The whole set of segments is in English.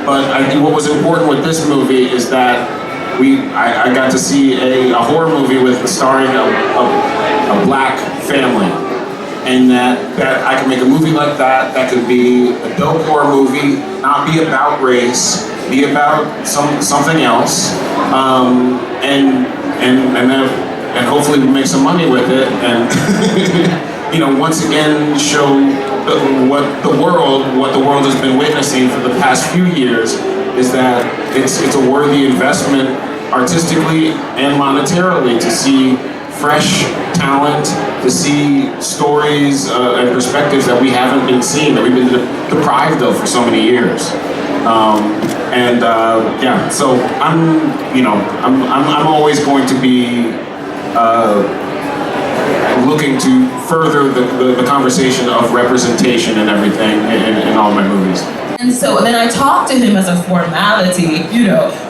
But I think what was important with this movie is that I got to see a horror movie with starring a black family. And that I could make a movie like that could be a dope horror movie, not be about race, be about something else, and hopefully make some money with it, and once again show what the world has been witnessing for the past few years is that it's a worthy investment artistically and monetarily to see fresh talent, to see stories and perspectives that we haven't been seeing, that we've been deprived of for so many years. So I'm always going to be looking to further the conversation of representation and everything in all my movies. And so then I talked to him as a formality,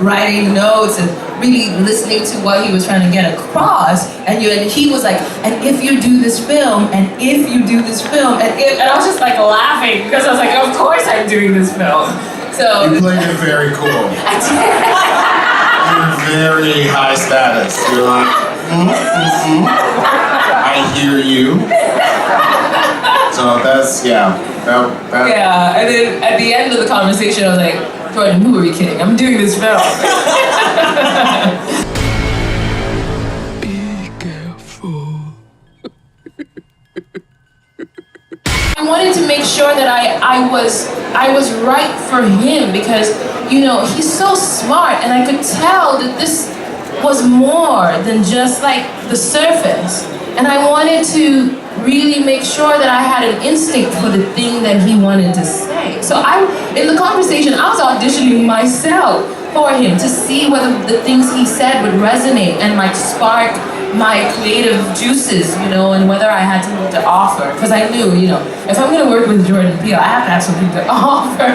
writing notes and really listening to what he was trying to get across. And he was like, and if you do this film, and if you do this film, and I was just like laughing because I was like, of course I'm doing this film. So you played it very cool. I did. You're very high status. You're like, I hear you. So that's, yeah. Yeah, and then at the end of the conversation, I was like, Jordan, who are we kidding? I'm doing this film. Be careful. I wanted to make sure that I was right for him because, he's so smart, and I could tell that this was more than just like the surface. And I wanted to really make sure that I had an instinct for the thing that he wanted to say. So in the conversation, I was auditioning myself for him to see whether the things he said would resonate and like spark my creative juices, and whether I had something to offer. Because I knew, if I'm gonna work with Jordan Peele, I have to have something to offer.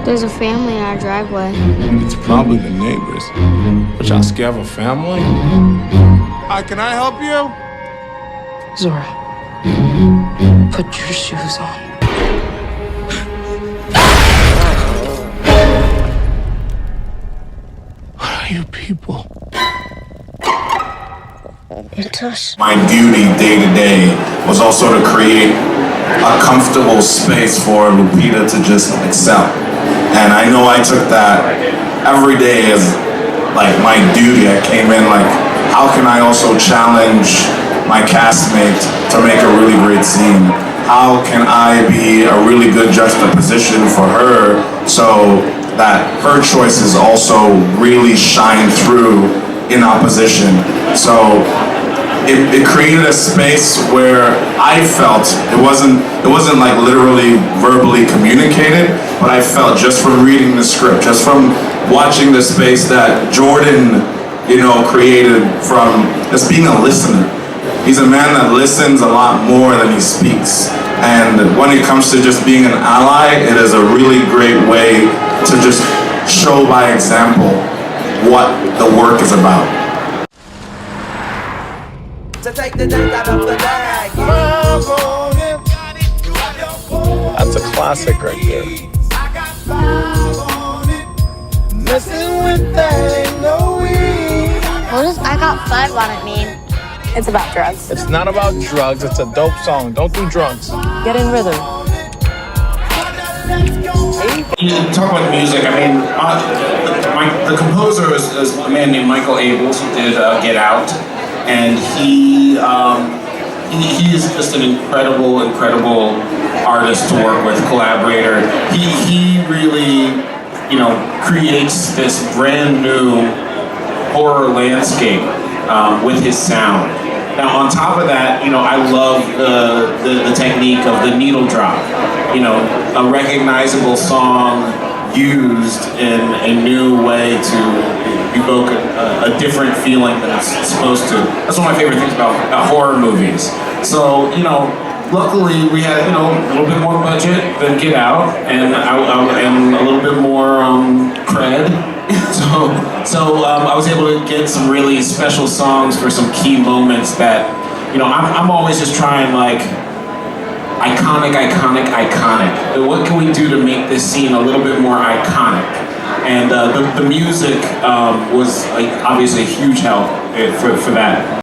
There's a family in our driveway. It's probably the neighbors. But y'all scared of a family? Hi, can I help you? Zora, put your shoes on. What are you people? It's us. My duty day to day was also to create a comfortable space for Lupita to just excel. And I know I took that every day as like my duty. I came in like, how can I also challenge my castmate to make a really great scene? How can I be a really good juxtaposition for her so that her choices also really shine through in opposition? So it created a space where I felt it wasn't like literally verbally communicated, but I felt just from reading the script, just from watching the space that Jordan, created from just being a listener. He's a man that listens a lot more than he speaks. And when it comes to just being an ally, it is a really great way to just show by example what the work is about. To take the dent out of the bag. That's a classic right there. What does I Got 5 on it mean? It's about drugs. It's not about drugs, it's a dope song. Don't do drugs. Get in rhythm. You talk about music. I mean, the composer is a man named Michael Abels who did Get Out, and he is just an incredible artist to work with, collaborator. He really, creates this brand new horror landscape with his sound. Now, on top of that, I love the technique of the needle drop. A recognizable song used in a new way to evoke a different feeling than it's supposed to. That's one of my favorite things about horror movies. So, luckily we had a little bit more budget than Get Out, and a little bit more cred. So I was able to get some really special songs for some key moments that, I'm always just trying iconic, iconic, iconic. What can we do to make this scene a little bit more iconic? And the music was like, obviously a huge help for that.